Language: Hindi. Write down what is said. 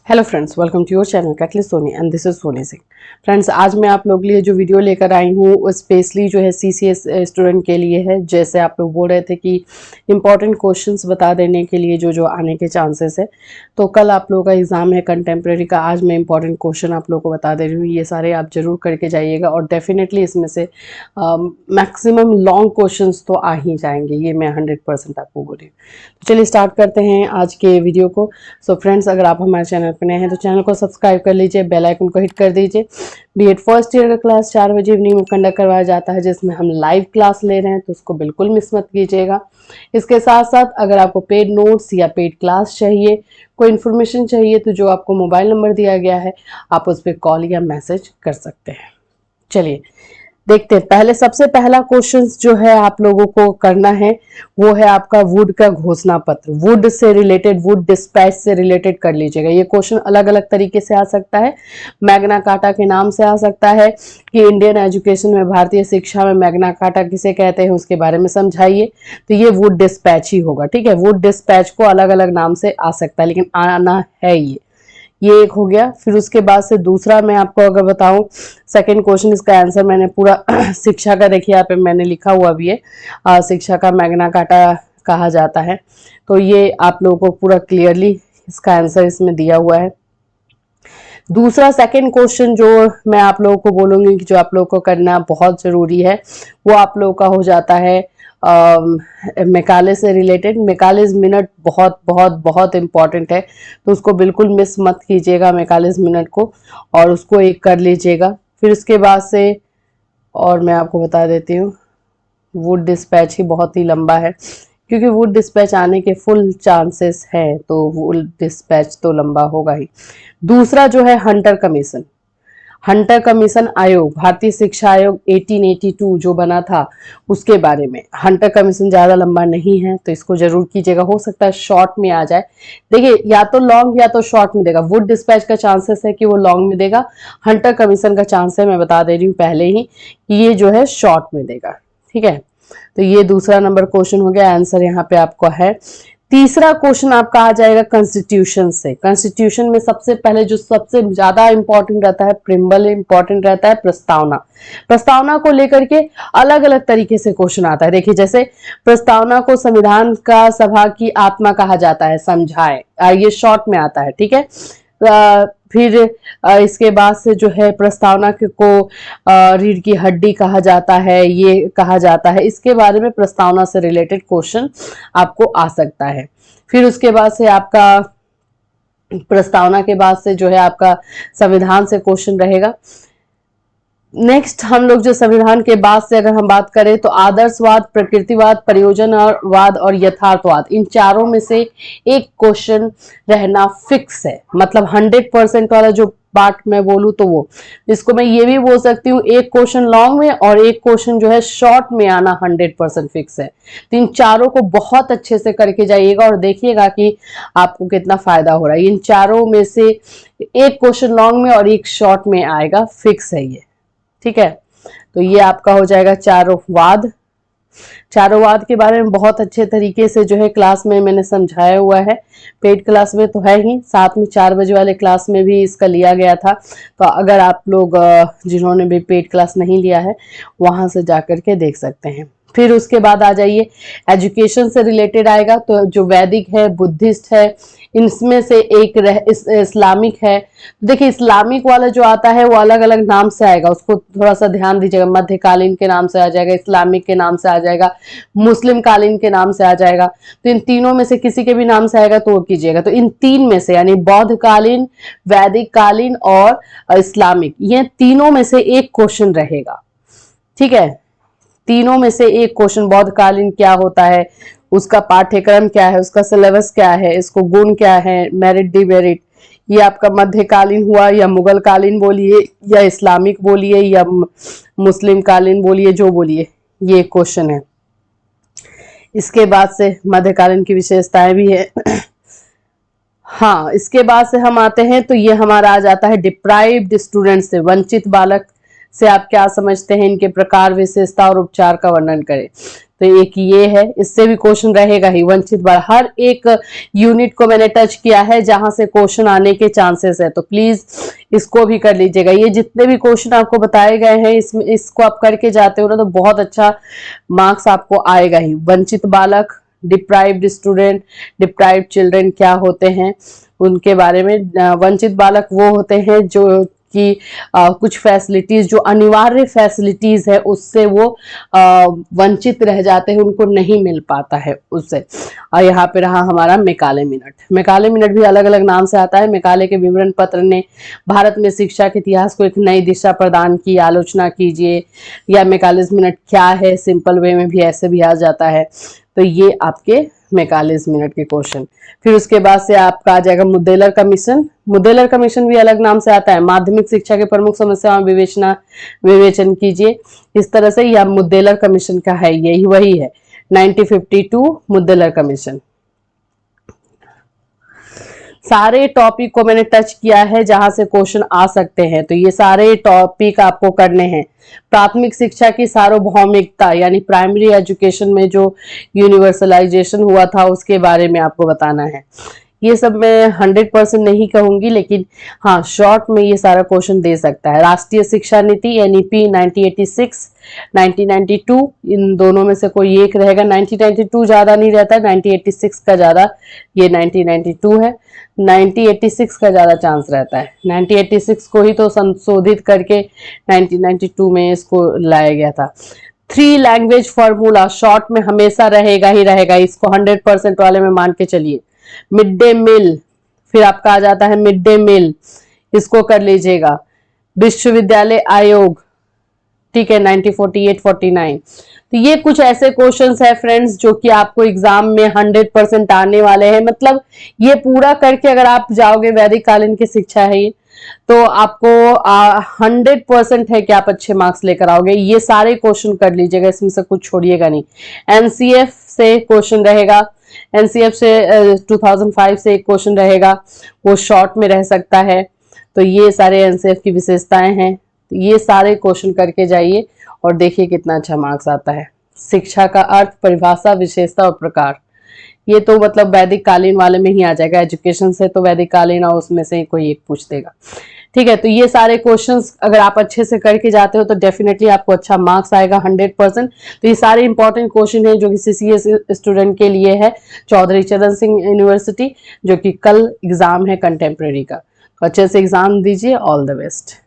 Hello friends, welcome to your channel catalyst Soni and this is Soni Singh. Friends, आज मैं आप लोग के लिए जो वीडियो लेकर आई हूँ वो स्पेशली जो है सीसीएस स्टूडेंट के लिए है। जैसे आप लोग बोल रहे थे कि इंपॉर्टेंट क्वेश्चंस बता देने के लिए जो आने के चांसेस है, तो कल आप लोगों का एग्जाम है कंटेम्प्रेरी का। आज मैं इंपॉर्टेंट क्वेश्चन आप लोग को बता दे रही हूँ, ये सारे आप जरूर करके जाइएगा और डेफिनेटली इसमें से मैक्सिमम लॉन्ग क्वेश्चन तो आ ही जाएंगे, ये मैं 100% आपको बोल रही हूँ। तो चलिए स्टार्ट करते हैं आज के वीडियो को। सो फ्रेंड्स, अगर आप हमारे चैनल पर नए हैं तो चैनल को सब्सक्राइब कर लीजिए, बेल आइकन को हिट कर दीजिए। बीएड फर्स्ट ईयर का क्लास 4 बजे इवनिंग में कंडक्ट करवाया जाता है, जिसमें हम लाइव क्लास ले रहे हैं, तो उसको बिल्कुल मिस मत कीजिएगा। इसके साथ साथ अगर आपको पेड नोट्स या पेड क्लास चाहिए, कोई इन्फॉर्मेशन चाहिए, तो जो आपको मोबाइल नंबर दिया गया है आप उस पर कॉल या मैसेज कर सकते हैं। चलिए देखते हैं। पहले सबसे पहला क्वेश्चन जो है आप लोगों को करना है वो है आपका वुड का घोषणा पत्र। Would say related, Wood dispatch से रिलेटेड कर लीजिएगा। ये क्वेश्चन अलग अलग तरीके से आ सकता है। मैग्ना कार्टा के नाम से आ सकता है कि इंडियन एजुकेशन में, भारतीय शिक्षा में मैग्ना कार्टा किसे कहते हैं उसके बारे में समझाइए, तो ये वुड डिस्पैच ही होगा। ठीक है, वुड डिस्पैच को अलग अलग नाम से आ सकता है, लेकिन आना है ये एक हो गया। फिर उसके बाद से दूसरा मैं आपको अगर बताऊं, सेकंड क्वेश्चन, इसका आंसर मैंने पूरा शिक्षा का देखिए यहाँ पे मैंने लिखा हुआ भी है, शिक्षा का मैग्ना कार्टा कहा जाता है, तो ये आप लोगों को पूरा क्लियरली इसका आंसर इसमें दिया हुआ है। दूसरा सेकंड क्वेश्चन जो मैं आप लोगों को बोलूंगी कि जो आप लोगों को करना बहुत जरूरी है, वो आप लोगों का हो जाता है मैकाले से रिलेटेड। मैकालेज मिनट बहुत बहुत बहुत इंपॉर्टेंट है, तो उसको बिल्कुल मिस मत कीजिएगा मैकालेज मिनट को, और उसको एक कर लीजिएगा। फिर उसके बाद से और मैं आपको बता देती हूँ, वुड डिस्पैच ही बहुत ही लंबा है, क्योंकि वुड डिस्पैच आने के फुल चांसेस है, तो वुड डिस्पैच तो लंबा होगा ही। दूसरा जो है हंटर कमीशन। हंटर कमीशन आयोग, भारतीय शिक्षा आयोग 1882 जो बना था उसके बारे में। हंटर कमीशन ज्यादा लंबा नहीं है, तो इसको जरूर कीजिएगा। हो सकता है शॉर्ट में आ जाए, देखिए या तो लॉन्ग या तो शॉर्ट में देगा। वुड डिस्पैच का चांसेस है कि वो लॉन्ग में देगा, हंटर कमीशन का चांस है, मैं बता दे रही हूँ पहले ही, कि ये जो है शॉर्ट में देगा। ठीक है, तो ये दूसरा नंबर क्वेश्चन हो गया। आंसर यहाँ पे आपको है। तीसरा क्वेश्चन आपका आ जाएगा कॉन्स्टिट्यूशन से। कॉन्स्टिट्यूशन में सबसे पहले जो सबसे ज्यादा इंपॉर्टेंट रहता है, प्रिम्बल इंपॉर्टेंट रहता है, प्रस्तावना। प्रस्तावना को लेकर के अलग अलग तरीके से क्वेश्चन आता है। देखिए, जैसे प्रस्तावना को संविधान का सभा की आत्मा कहा जाता है, समझाए, ये शॉर्ट में आता है। ठीक है, फिर इसके बाद से जो है प्रस्तावना को रीढ़ की हड्डी कहा जाता है, ये कहा जाता है। इसके बारे में प्रस्तावना से रिलेटेड क्वेश्चन आपको आ सकता है। फिर उसके बाद से आपका प्रस्तावना के बाद से जो है आपका संविधान से क्वेश्चन रहेगा। नेक्स्ट हम लोग जो संविधान के बाद से अगर हम बात करें तो आदर्शवाद, प्रकृतिवाद, प्रयोजनवाद और यथार्थवाद, इन चारों में से एक क्वेश्चन रहना फिक्स है। मतलब 100% वाला जो पार्ट मैं बोलूं तो वो, इसको मैं ये भी बोल सकती हूँ, एक क्वेश्चन लॉन्ग में और एक क्वेश्चन जो है शॉर्ट में आना 100% फिक्स है। तो इन चारों को बहुत अच्छे से करके जाइएगा और देखिएगा कि आपको कितना फायदा हो रहा है। इन चारों में से एक क्वेश्चन लॉन्ग में और एक शॉर्ट में आएगा, फिक्स है ये। ठीक है, तो ये आपका हो जाएगा चारों वाद। चारों वाद के बारे में बहुत अच्छे तरीके से जो है क्लास में मैंने समझाया हुआ है। पेड क्लास में तो है ही, साथ में 4 बजे वाले क्लास में भी इसका लिया गया था। तो अगर आप लोग जिन्होंने भी पेड क्लास नहीं लिया है, वहां से जाकर के देख सकते हैं। फिर उसके बाद आ जाइए, एजुकेशन से रिलेटेड आएगा, तो जो वैदिक है, बुद्धिस्ट है, इनमें से एक इस्लामिक है। देखिए, इस्लामिक वाला जो आता है वो अलग अलग नाम से आएगा, उसको थोड़ा सा ध्यान दीजिएगा। मध्यकालीन के नाम से आ जाएगा, इस्लामिक के नाम से आ जाएगा, मुस्लिम कालीन के नाम से आ जाएगा। तो इन तीनों में से किसी के भी नाम से आएगा तो वो कीजिएगा। तो इन तीन में से, यानी बौद्ध कालीन, वैदिक कालीन और इस्लामिक, ये तीनों में से एक क्वेश्चन रहेगा। ठीक है, तीनों में से एक क्वेश्चन। बौद्ध कालीन क्या होता है, उसका पाठ्यक्रम क्या है, उसका सिलेबस क्या है, इसको गुण क्या है, मेरिट डिमेरिट, ये आपका मध्यकालीन हुआ या मुगल कालीन बोलिए या इस्लामिक बोलिए या मुस्लिम कालीन बोलिए, जो बोलिए, ये क्वेश्चन है। इसके बाद से मध्यकालीन की विशेषताएं भी है। हाँ, इसके बाद से हम आते हैं तो ये हमारा आ जाता है डिप्राइव्ड स्टूडेंट से, वंचित बालक से आप क्या समझते हैं, इनके प्रकार, विशेषता और उपचार का वर्णन करें। तो एक ये है, इससे भी क्वेश्चन रहेगा ही। वंचित बालक, हर एक यूनिट को मैंने टच किया है जहां से क्वेश्चन आने के चांसेस है, तो प्लीज इसको भी कर लीजिएगा। ये जितने भी क्वेश्चन आपको बताए गए हैं इसमें इसको आप करके जाते हो ना तो बहुत अच्छा मार्क्स आपको आएगा ही। वंचित बालक, डिप्राइव्ड स्टूडेंट, डिप्राइव्ड चिल्ड्रन क्या होते हैं उनके बारे में। वंचित बालक वो होते हैं जो कि कुछ फैसिलिटीज, जो अनिवार्य फैसिलिटीज है उससे वो वंचित रह जाते हैं, उनको नहीं मिल पाता है उससे। और यहाँ पे रहा हमारा मैकाले मिनट। मैकाले मिनट भी अलग अलग नाम से आता है। मैकाले के विवरण पत्र ने भारत में शिक्षा के इतिहास को एक नई दिशा प्रदान की, आलोचना कीजिए। या मैकालेस मिनट क्या है, सिंपल वे में भी ऐसे भी आ जाता है। तो ये आपके मैकालेस मिनट के क्वेश्चन। फिर उसके बाद से आपका आ जाएगा मुद्देलर कमीशन। मुद्देलर कमीशन भी अलग नाम से आता है। माध्यमिक शिक्षा के प्रमुख समस्याओं विवेचन कीजिए, इस तरह से। यह मुद्देलर कमीशन का है, यही वही है 1952 मुद्देलर कमीशन। सारे टॉपिक को मैंने टच किया है जहां से क्वेश्चन आ सकते हैं, तो ये सारे टॉपिक आपको करने हैं। प्राथमिक शिक्षा की सार्वभौमिकता यानी प्राइमरी एजुकेशन में जो यूनिवर्सलाइजेशन हुआ था उसके बारे में आपको बताना है। ये सब मैं 100% नहीं कहूंगी, लेकिन हाँ शॉर्ट में ये सारा क्वेश्चन दे सकता है। राष्ट्रीय शिक्षा नीति NEP 1986, 1992, इन दोनों में से कोई एक रहेगा। 1992 ज्यादा नहीं रहता, 1986 का ज्यादा, ये 1992 है। 1986 का ज्यादा चांस रहता है। 1986 को ही तो संशोधित करके 1992 में इसको लाया गया था। 3 लैंग्वेज फॉर्मूला शॉर्ट में हमेशा रहेगा ही रहेगा, इसको 100% वाले में मान के चलिए। मिड डे मील, फिर आपका आ जाता है मिड डे मील, इसको कर लीजिएगा। विश्वविद्यालय आयोग, ठीक है, 1948-49। तो ये कुछ ऐसे क्वेश्चंस है फ्रेंड्स जो कि आपको एग्जाम में 100% आने वाले हैं। मतलब ये पूरा करके अगर आप जाओगे, वैदिक कालीन की शिक्षा है ये, तो आपको 100% है कि आप अच्छे मार्क्स लेकर आओगे। ये सारे क्वेश्चन कर लीजिएगा, इसमें से कुछ छोड़िएगा नहीं। एनसीएफ से क्वेश्चन रहेगा, एनसीएफ से 2005 से एक क्वेश्चन रहेगा, वो शॉर्ट में रह सकता है। तो ये सारे एनसीएफ की विशेषताएं हैं, तो ये सारे क्वेश्चन करके जाइए और देखिए कितना अच्छा मार्क्स आता है। शिक्षा का अर्थ, परिभाषा, विशेषता और प्रकार, ये तो मतलब वैदिक कालीन वाले में ही आ जाएगा। एजुकेशन से तो वैदिक कालीन और उसमें से कोई एक पूछ देगा, ठीक है। तो ये सारे क्वेश्चंस अगर आप अच्छे से करके जाते हो तो डेफिनेटली आपको अच्छा मार्क्स आएगा 100%। तो ये सारे इंपॉर्टेंट क्वेश्चन हैं जो कि CCS स्टूडेंट के लिए है, चौधरी चरण सिंह यूनिवर्सिटी, जो कि कल एग्जाम है कंटेम्प्रेरी का। तो अच्छे से एग्जाम दीजिए, ऑल द बेस्ट।